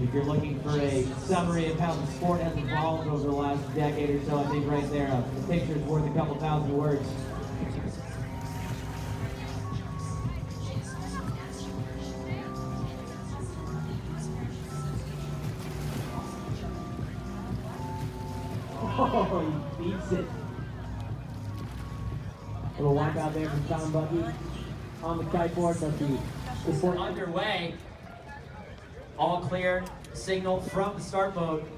If you're looking for a summary of how the sport has evolved over the last decade or so, I think right there, the picture's worth a couple thousand words. Oh, he beats it. Little wipe out there from Tom Bucky on the kiteboard, but the sport underway. All clear, signal from the start boat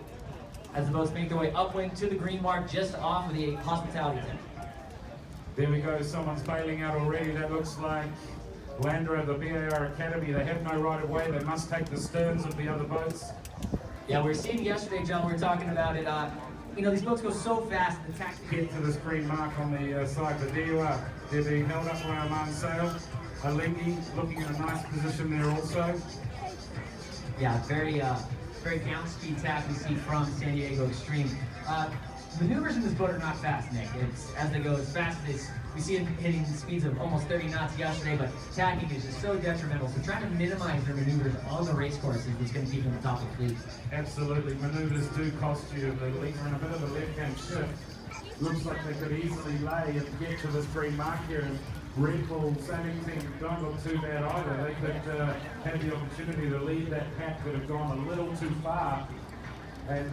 as the boats make their way upwind to the green mark just off of the hospitality tent. There we go, someone's bailing out already. That looks like Lander of the BAR Academy. They have no right of way. They must take the sterns of the other boats. Yeah, we were seeing yesterday, John, we were talking about it. You know, these boats go so fast, the tactic Get to this green mark on the side, but there you are. They're being held up by a sail. Alingi looking in a nice position there also. Yeah, very down speed tack we see from San Diego Extreme. Maneuvers in this boat are not fast, Nick. It's as they go as fast as we see it hitting speeds of almost 30 knots yesterday, but tacking is just so detrimental. So trying to minimize their maneuvers on the race course is going to keep them at the top of the fleet. Absolutely, maneuvers do cost you. The leads are in a bit of a left-hand shift. Looks like they could easily lay and get to this green mark here. And Red Bull sailing team don't look too bad either. They could have the opportunity to lead that pack that have gone a little too far and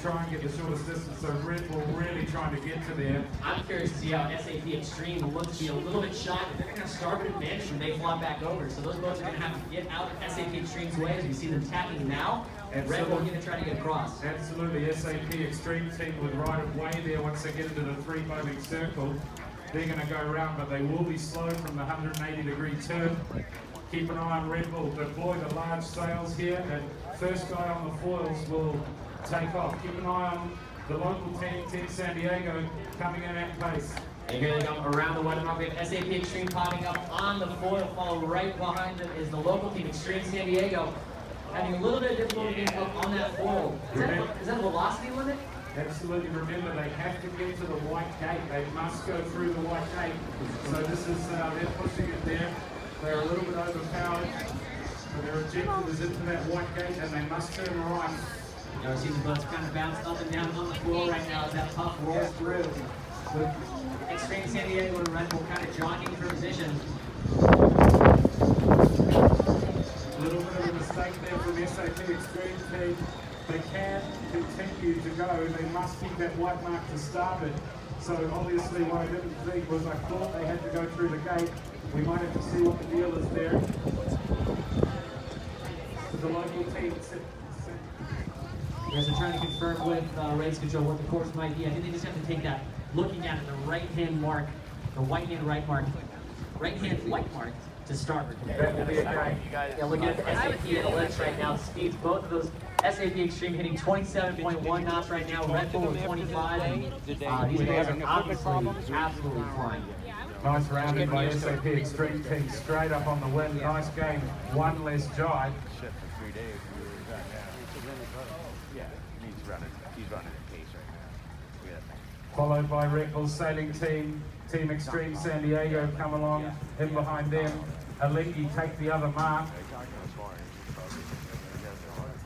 try and get the shortest distance. So Red Bull really trying to get to there. I'm curious to see how SAP Extreme will look to be a little bit shocked that they're going to have starboard advantage when they flop back over. So those boats are going to have to get out of SAP Extreme's way as we see them tacking now. And Red Bull going to try to get across. Absolutely, SAP Extreme team with right of way there once they get into the three-boating circle. They're going to go around, but they will be slow from the 180-degree turn. Keep an eye on Red Bull. Deploy the large sails here, and first guy on the foils will take off. Keep an eye on the local team, Team San Diego, coming in at pace. And here they come around the watermark. We have SAP Extreme popping up on the foil. Follow right behind them is the local team, Extreme San Diego. Having a little bit of difficulty getting up on that foil. Is that a velocity limit? Absolutely. Remember, they have to get to the white gate. They must go through the white gate. So this is, they're pushing it there. They're a little bit overpowered. But their objective is into that white gate and they must turn right. You know, see the boats kind of bounce up and down on the floor right now as that puff rolls through. With Extreme San Diego and Red Bull kind of jockeying for position. A little bit of a mistake there from the SAP Extreme team. They can continue to go. They must keep that white mark to starboard. So obviously what I didn't think was I thought they had to go through the gate. We might have to see what the deal is there. So the local team... Yes, they're trying to confirm with race control what the course might be. I think they just have to take that, looking at it, the right-hand mark, the white-hand right mark, right-hand white mark to starboard. That will be a great. Yeah, looking at the SAP analytics right now, speeds both of those. SAP Extreme hitting 27.1 knots right now, Red Bull with 25. And, these guys are obviously absolutely flying. Nice rounding by SAP Extreme team, straight up on the wind. Nice game, one less jibe. He's running at pace right now. Followed by Red Bull sailing team, Team Extreme San Diego come along in behind them. Alingi take the other mark.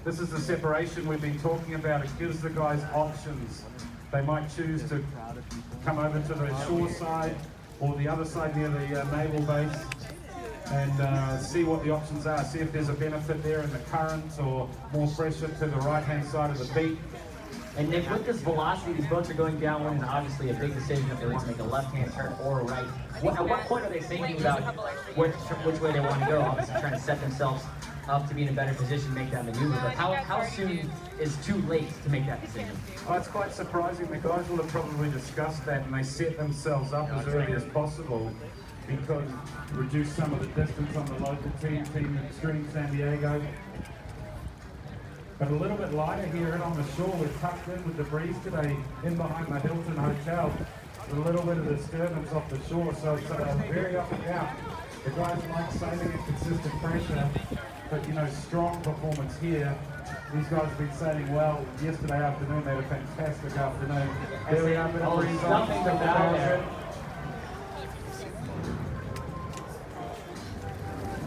This is the separation we've been talking about. It gives the guys options. They might choose to come over to the shore side or the other side near the naval base and see what the options are. See if there's a benefit there in the current or more pressure to the right-hand side of the beat. And Nick, with this velocity, these boats are going downwind, and obviously a big decision if they want to make a left-hand turn or a right. At what point are they thinking about which way they want to go? Obviously trying to set themselves up to be in a better position to make that maneuver, but how soon is too late to make that decision? Oh, it's quite surprising. The guys will have probably discussed that and they set themselves up as early as possible because reduce some of the distance on the local team, Team Extreme San Diego. But a little bit lighter here and on the shore. We're tucked in with the breeze today in behind the Hilton Hotel. A little bit of disturbance off the shore, so it's very up and down. The guys like sailing at consistent pressure, but you know, strong performance here. These guys have been sailing well. Yesterday afternoon they had a fantastic afternoon. There we are, a bit of breeze on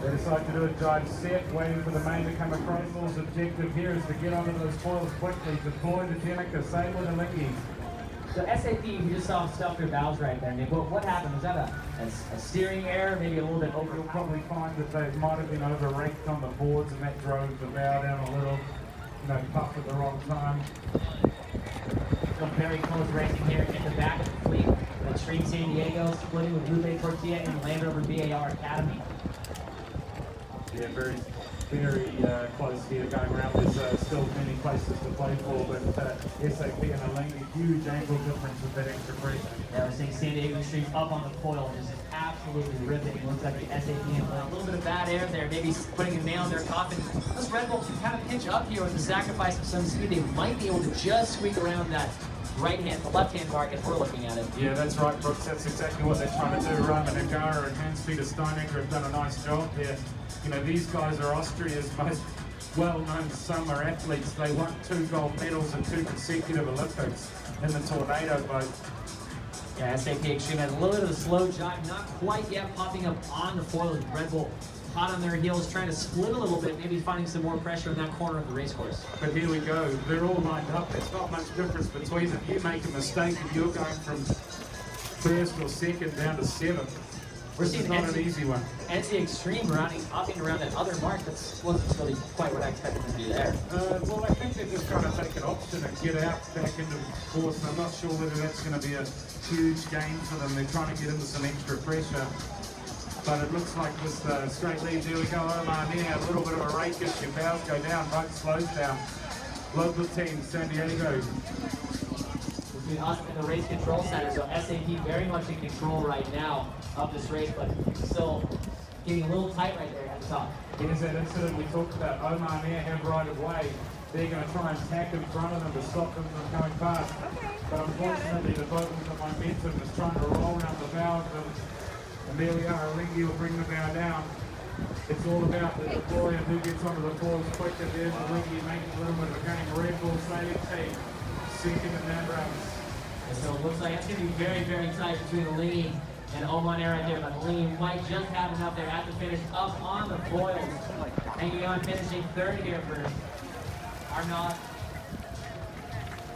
the They decide to do a dive set, waiting for the main to come across. Bull's objective here is to get onto those foils quickly, deploy the Jenica, same with the Linky. So SAP, we just saw them stuff their valves right there, Nick. What happened? Was that a steering error, maybe a little bit over? You'll probably find that they might have been over-raked on the boards and that drove the bow down a little, puffed at the wrong time. Some very close racing here at the back of the fleet. Extreme San Diego splitting with Lupe Tortilla and Land Rover BAR Academy. Yeah, very, very close here going around. There's still many places to play for, but SAP and Aleni, huge angle difference with that extra pressure. Yeah, we're seeing San Diego Extreme up on the foil, just absolutely ripping. It looks like the SAP in a little bit of bad air there, maybe putting a nail in their coffin. Those Red Bulls can kind of pinch up here with the sacrifice of some speed. They might be able to just squeak around that left-hand mark as we're looking at it. Yeah, that's right, Brooks. That's exactly what they're trying to do. Roman Nagara and Hans-Peter Steinecker have done a nice job there. These guys are Austria's most well-known summer athletes. They won 2 gold medals and 2 consecutive Olympics in the Tornado boat. Yeah, SAP Extreme has a little bit of a slow jibe, not quite yet popping up on the foil. Red Bull hot on their heels, trying to split a little bit, maybe finding some more pressure in that corner of the race course. But here we go. They're all lined up. There's not much difference between them. You make a mistake and you're going from first or second down to 7th. We're seeing not an easy one. NC Extreme hopping around that other mark. That wasn't really quite what I expected them to do there. Well, I think they're just trying to take an option and get out back into the course. And I'm not sure whether that's going to be a huge gain for them. They're trying to get into some extra pressure. But it looks like with straight lead, there we go, Omar there, a little bit of a rake as your bows go down, boat slows down. Local team, San Diego. Between us and the race control center, so SAP very much in control right now of this race, but still getting a little tight right there at the top. Here's that incident we talked about. Omar Nair have right of way. They're going to try and tack in front of them to stop them from coming past. But unfortunately, the boat with the momentum is trying to roll around the bow of them. And there we are, Lingy will bring the bow down. It's all about the deploy and who gets onto the foils quicker. There's the Lingy making a little bit of a game. Red Bull sailing team, second in that race. And so it looks like it's going to be very, very tight between the Lingy and Oman Air right there. But the Lingy might just have enough there at the finish, up on the foils. Hanging on, finishing third here for Arnaud.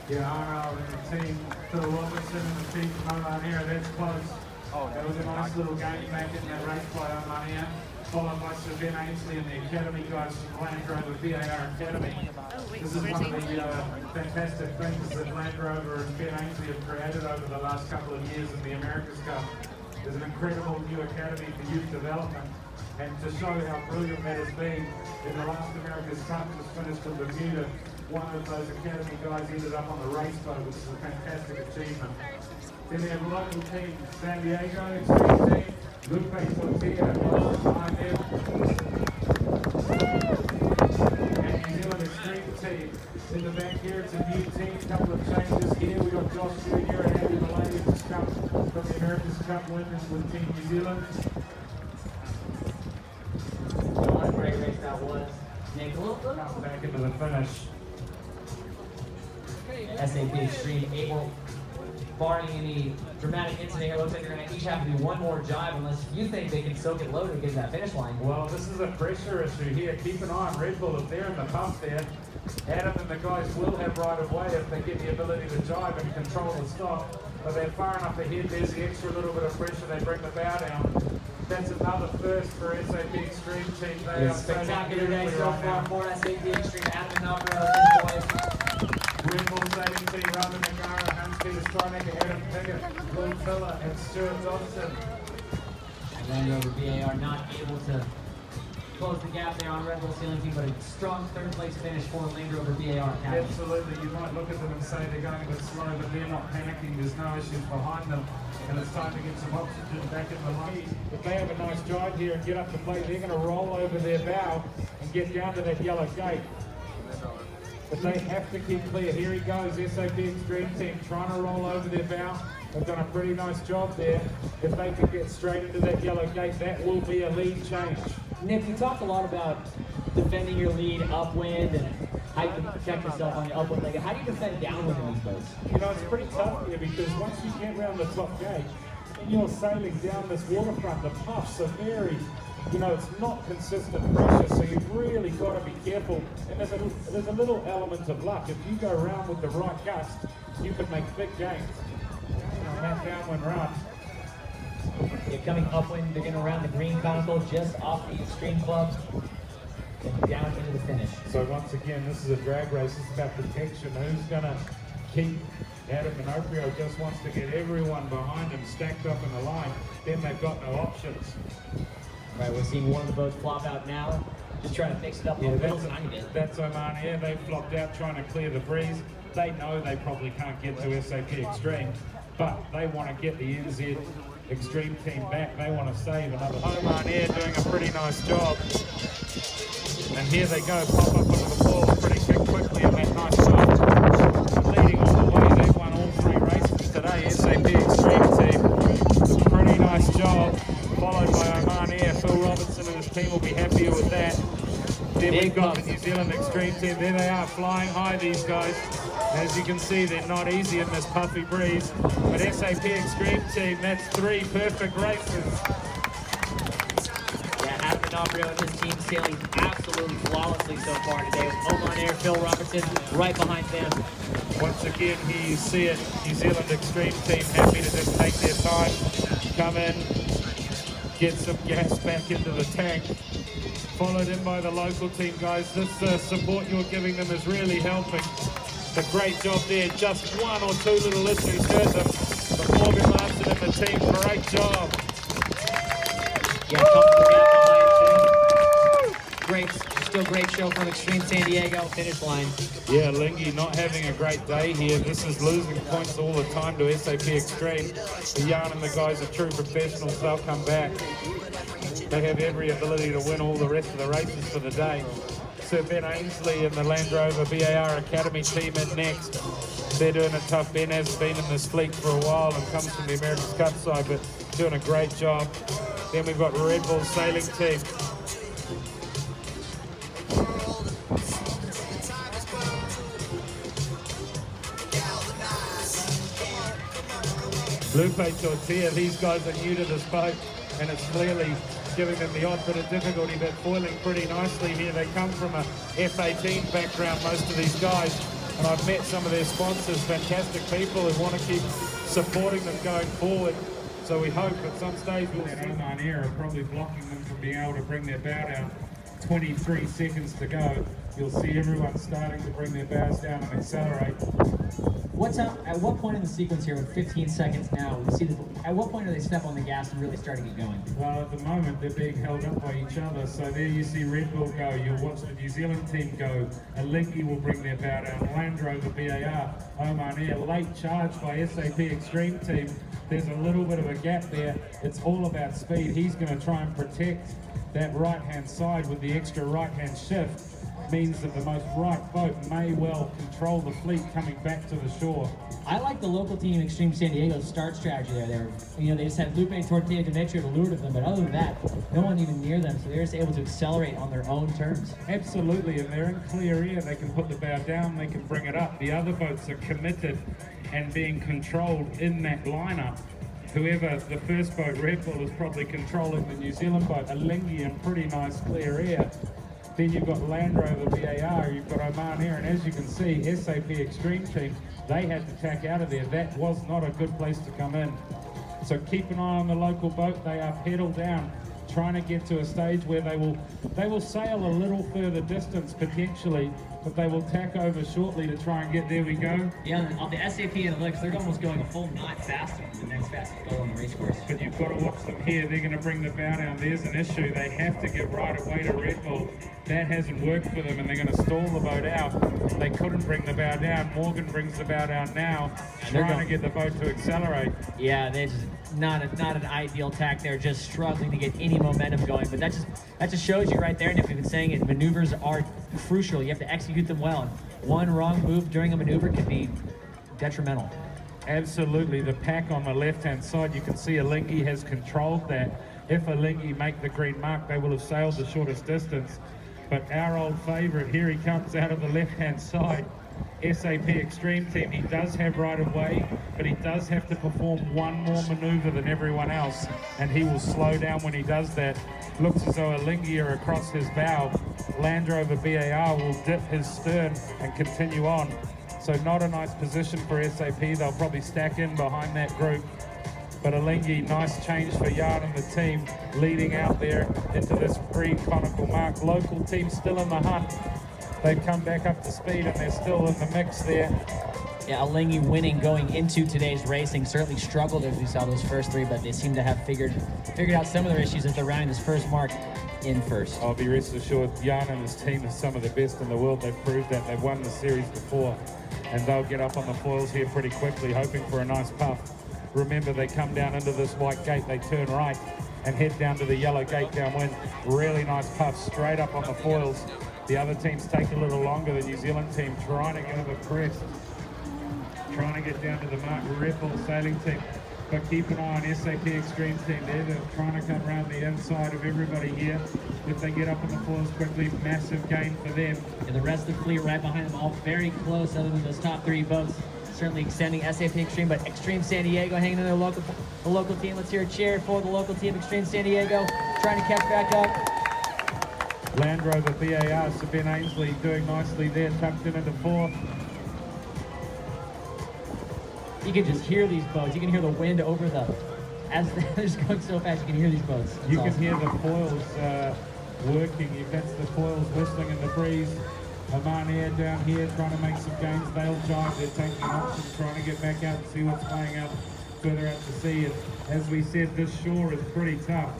Yeah, Arnaud and the team, Phil Robertson and the team from Oman Air, that's close. That was a nice little game back in that race by Oman Air, followed by Sir Ben Ainsley and the Academy guys from Land Rover BAR Academy. This is one of the fantastic things that Land Rover and Ben Ainsley have created over the last couple of years in the America's Cup. There's an incredible new academy for youth development, and to show how brilliant that has been, in the last America's Cup was finished in Bermuda, one of those academy guys ended up on the race boat, which is a fantastic achievement. Then we have local team, San Diego, Extreme team, Lupe Tortilla, behind them. And New Zealand Extreme team. In the back here, it's a new team, couple of changes here. We've got Josh Jr. and Andy Maloney who's come from the America's Cup winners with Team New Zealand. What a great race that was. Nick, Come back into the finish. SAP Extreme able, barring any dramatic incident here, looks like they're going to each have to do one more jibe unless you think they can still get loaded and get to that finish line. Well, this is a pressure issue here. Keep an eye on Red Bull. If they're in the pump there, Adam and the guys will have right of way if they get the ability to jibe and control the stop. But they're far enough ahead. There's the extra little bit of pressure. They bring the bow down. That's another first for SAP Extreme team. They are Spectacular day so far for SAP Extreme. Adam and Alvaro, his boys. Red Bull Saving Team, Roman Nagara, Hans-Peter Steinecker, Adam Piggott, Will Filler, and Stuart Dodson. And Land Rover BAR not able to close the gap there on Red Bull Sailing Team, but a strong third place finish for Land Rover BAR Academy. Absolutely, you might look at them and say they're going a bit slow, but they're not panicking. There's no issues behind them, and it's time to get some oxygen back in the lead. If they have a nice drive here and get up the plate, they're going to roll over their bow and get down to that yellow gate. But they have to keep clear. Here he goes, SAP Extreme team trying to roll over their bow. They've done a pretty nice job there. If they can get straight into that yellow gate, that will be a lead change. Nick, you talked a lot about defending your lead upwind and how you can protect yourself on your upwind leg. How do you defend downwind in these boats? You know, it's pretty tough here because once you get around the top gate, when you're sailing down this waterfront, the puffs are very, you know, it's not consistent pressure, so you've really got to be careful. And there's a little element of luck. If you go around with the right gust, you can make big gains on that downwind run. You're coming upwind, they're going around the green conical just off the Extreme Club and down into the finish. So once again, this is a drag race. It's about protection. Who's going to keep? Adam Minoprio just wants to get everyone behind him stacked up in the line. Then they've got no options. Right, we're seeing one of the boats flop out now. Just trying to fix it up a little bit. That's Oman Air. They flopped out trying to clear the breeze. They know they probably can't get to SAP Extreme, but they want to get the NZ Extreme team back. They want to save another. Oman Air doing a pretty nice job. And here they go, pop up into the ball pretty quickly in that nice shot. Leading all the way, they've won all 3 races today. SAP Extreme team, a pretty nice job. Followed by Oman Air. Phil Robinson and his team will be happier with that. Then we've got the New Zealand Extreme team. There they are, flying high, these guys. As you can see, they're not easy in this puffy breeze. But SAP Extreme team, that's 3 perfect races. Yeah, Adam Minoprio and his team sailing absolutely flawlessly so far today with Oman Air, Phil Robinson right behind them. Once again, here you see it. New Zealand Extreme team happy to just take their time, come in, get some gas back into the tank. Followed in by the local team, guys. This support you're giving them is really helping. A great job there. Just 1 or 2 little issues hurt them. But Morgan Larson and the team, great job. Yeah, comfortable gap behind too. Great, still great show from Extreme San Diego finish line. Yeah, Lingy not having a great day here. This is losing points all the time to SAP Extreme. The Yarn and the guys are true professionals. They'll come back. They have every ability to win all the rest of the races for the day. Sir Ben Ainsley and the Land Rover BAR Academy team in next. They're doing it tough. Ben has been in this fleet for a while and comes from the America's Cup side, but doing a great job. Then we've got Red Bull Sailing Team. Lupe Tortilla, these guys are new to this boat, and it's clearly giving them the odd bit of difficulty, but foiling pretty nicely here. They come from a F-18 background, most of these guys, and I've met some of their sponsors, fantastic people who want to keep supporting them going forward. So we hope at some stage we'll see Oman Air are probably blocking them from being able to bring their bow down. 23 seconds to go. You'll see everyone starting to bring their bows down and accelerate. What's up? At what point in the sequence here, with 15 seconds now, we see at what point do they step on the gas and really start to get going? Well, at the moment they're being held up by each other. So there you see Red Bull go. You'll watch the New Zealand team go. Alinki will bring their bow down. Land Rover BAR, Oman Air, late charge by SAP Extreme team. There's a little bit of a gap there. It's all about speed. He's going to try and protect that right-hand side with the extra right-hand shift. Means that the most right boat may well control the fleet coming back to the shore. I like the local team Extreme San Diego's start strategy there. They just had Lupe Tortilla Demetrio to lure to them, but other than that, no one even near them, so they're just able to accelerate on their own terms. Absolutely, and they're in clear air. They can put the bow down, they can bring it up. The other boats are committed and being controlled in that lineup. Whoever the first boat, Red Bull, is probably controlling the New Zealand boat. Alingi in pretty nice clear air. Then you've got Land Rover BAR, you've got Oman Air, and as you can see, SAP Extreme Team, they had to tack out of there. That was not a good place to come in. So keep an eye on the local boat. They are pedal down, trying to get to a stage where they will sail a little further distance potentially, but they will tack over shortly to try and get there. We go. Yeah, on the SAP analytics, they're almost going a full knot faster than the next fastest boat on the race course. But you've got to watch them here. They're going to bring the bow down. There's an issue. They have to get right away to Red Bull. That hasn't worked for them, and they're going to stall the boat out. They couldn't bring the bow down. Morgan brings the bow down now, trying to get the boat to accelerate. Yeah, they're just not an ideal tack. They're just struggling to get any momentum going. But that just shows you right there, and if we've been saying it, maneuvers are crucial. You have to execute them well. One wrong move during a maneuver can be detrimental. Absolutely. The pack on the left-hand side, you can see Alingi has controlled that. If Alingi make the green mark, they will have sailed the shortest distance. But our old favourite, here he comes out of the left-hand side. SAP Extreme team, he does have right of way, but he does have to perform one more maneuver than everyone else, and he will slow down when he does that. Looks as though a Lingier across his bow. Land Rover BAR will dip his stern and continue on. So not a nice position for SAP. They'll probably stack in behind that group. But Alingi, nice change for Jan and the team, leading out there into this green conical mark. Local team still in the hunt. They've come back up to speed and they're still in the mix there. Yeah, Alingi winning going into today's racing. Certainly struggled as we saw those first three, but they seem to have figured out some of their issues as they're rounding this first mark in first. I'll be rest assured, Jan and his team are some of the best in the world. They've proved that. They've won the series before, and they'll get up on the foils here pretty quickly, hoping for a nice puff. Remember, they come down into this white gate, they turn right and head down to the yellow gate downwind. Really nice puff straight up on the foils. The other teams take a little longer. The New Zealand team trying to get over crest, trying to get down to the mark. Red Bull sailing team, but keep an eye on SAP Extreme team there. They're trying to come around the inside of everybody here. If they get up on the foils quickly, massive gain for them. And the rest of the fleet right behind them, all very close other than those top three boats. Certainly extending SAP Extreme, but Extreme San Diego hanging in their local team. Let's hear a cheer for the local team, Extreme San Diego, trying to catch back up. Land Rover BAR, Sir Ben Ainsley doing nicely there, tucked in into fourth. You can just hear these boats. You can hear the wind over as they're just going so fast, you can hear these boats. That's you awesome. can hear the foils working. That's the foils whistling in the breeze. Oman Air down here trying to make some gains. They'll jive. They're taking options, trying to get back out and see what's playing out further out to sea. And as we said, this shore is pretty tough.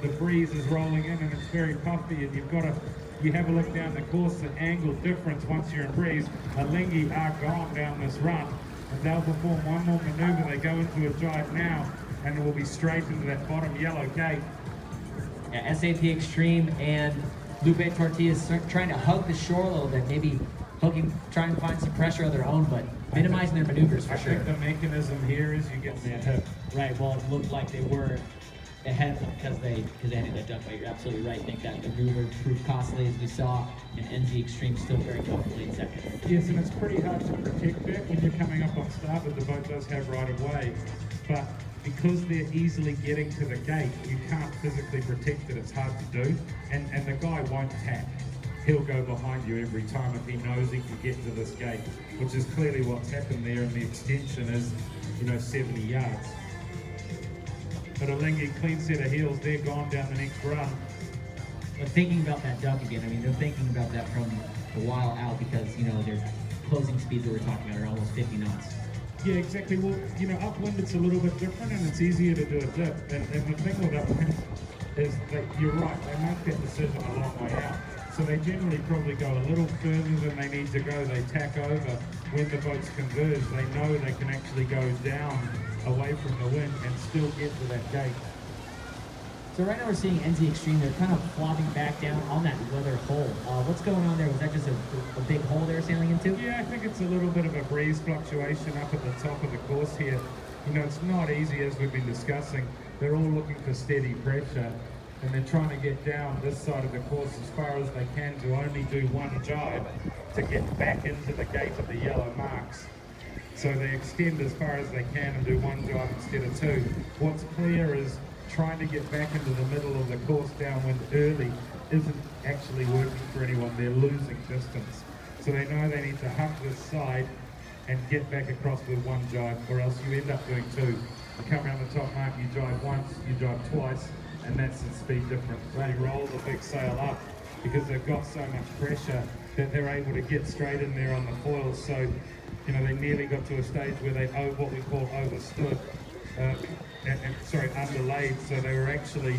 The breeze is rolling in and it's very puffy, and you have a look down the course, the angle difference once you're in breeze. Alingi are gone down this run, and they'll perform one more maneuver. They go into a jive now, and it will be straight into that bottom yellow gate. Yeah, SAP Extreme and Lupe Tortillas trying to hug the shore a little bit, maybe trying to find some pressure of their own, but minimizing their maneuvers for sure. I think the mechanism here is you get their hip. Right, well, it looked like they were ahead of them because they had that duck, but you're absolutely right. I think that maneuver proved costly as we saw, and NZ Extreme still very comfortably in second. Yes, and it's pretty hard to protect that when you're coming up on starboard. The boat does have right of way, but because they're easily getting to the gate, you can't physically protect it. It's hard to do, and the guy won't tack. He'll go behind you every time if he knows he can get to this gate, which is clearly what's happened there, and the extension is, 70 yards. But Alingi, clean set of heels, they're gone down the next run. But thinking about that duck again, I mean, they're thinking about that from a while out because, their closing speeds that we're talking about are almost 50 knots. Yeah, exactly. Well, upwind it's a little bit different and it's easier to do a dip. And the thing with upwind is that you're right, they make that decision a long way out. So they generally probably go a little further than they need to go. They tack over. When the boats converge, they know they can actually go down away from the wind and still get to that gate. So right now we're seeing NZ Extreme, they're kind of flopping back down on that weather hole. What's going on there? Was that just a big hole they were sailing into? Yeah, I think it's a little bit of a breeze fluctuation up at the top of the course here. It's not easy, as we've been discussing. They're all looking for steady pressure, and they're trying to get down this side of the course as far as they can to only do one jibe to get back into the gate of the yellow marks. So they extend as far as they can and do one jibe instead of two. What's clear is trying to get back into the middle of the course downwind early isn't actually working for anyone. They're losing distance. So they know they need to huck this side and get back across with one jibe, or else you end up doing two. You come around the top mark, you jibe once, you jibe twice, and that's the speed difference. They roll the big sail up because they've got so much pressure that they're able to get straight in there on the foils. So, they nearly got to a stage where they what we call overstood, underlaid. So they were actually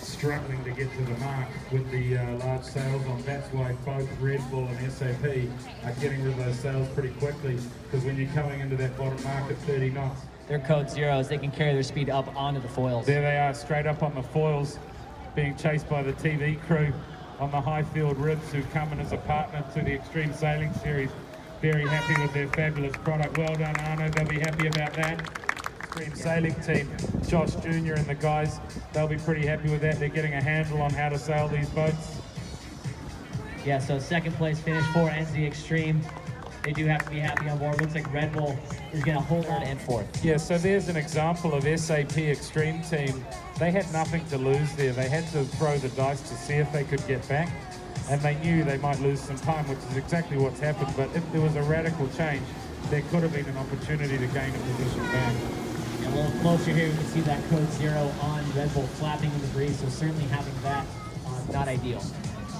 struggling to get to the mark with the large sails on. That's why both Red Bull and SAP are getting rid of those sails pretty quickly, because when you're coming into that bottom mark at 30 knots, They're code zeros. They can carry their speed up onto the foils. there they are, straight up on the foils, being chased by the TV crew on the Highfield ribs, who come in as a partner to the Extreme Sailing Series. Very happy with their fabulous product. Well done, Arno. They'll be happy about that. Extreme Sailing Team, Josh Jr. and the guys, they'll be pretty happy with that. They're getting a handle on how to sail these boats. Yeah, so second place finish for NZ Extreme. they do have to be happy on board. Looks like Red Bull is going to hold on and fourth. Yeah, so there's an example of SAP Extreme Team. They had nothing to lose there. They had to throw the dice to see if they could get back, and they knew they might lose some time, which is exactly what's happened. But if there was a radical change, there could have been an opportunity to gain a position back. And a little closer here, we can see that code 0 on Red Bull flapping in the breeze, so certainly having that not ideal.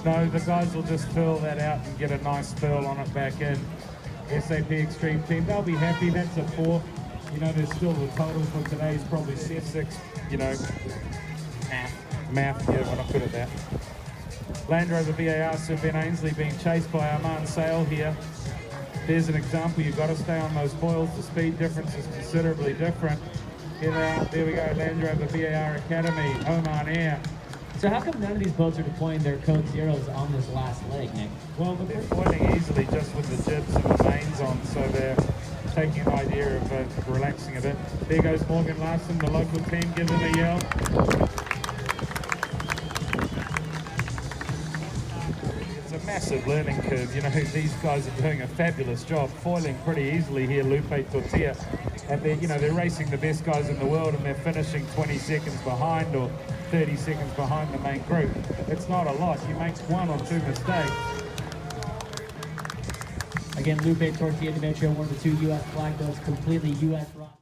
No, the guys will just fill that out and get a nice fill on it back in. SAP Extreme Team, they'll be happy. That's a 4. You know, there's still the total for today is probably 6, you know. Math, yeah, we're not good at that. Land Rover VAR, Sir Ben Ainsley being chased by Armand Sale here. There's an example, you've got to stay on those foils. The speed difference is considerably different. Here they are, there we go, Land Rover VAR Academy, Oman Air. So how come none of these boats are deploying their code 0s on this last leg, Nick? Well, they're pointing easily just with the jibs and the mains on, so they're taking an idea of relaxing a bit. There goes Morgan Larson, the local team, give him a yell. It's a massive learning curve. You know, these guys are doing a fabulous job, foiling pretty easily here, Lupe Tortilla. And they're, you know, they're racing the best guys in the world, and they're finishing 20 seconds behind or 30 seconds behind the main group. It's not a lot. You make 1 or 2 mistakes. Again, Lupe Tortilla Demetrio, one of the 2 U.S. flag boats, completely U.S. rock.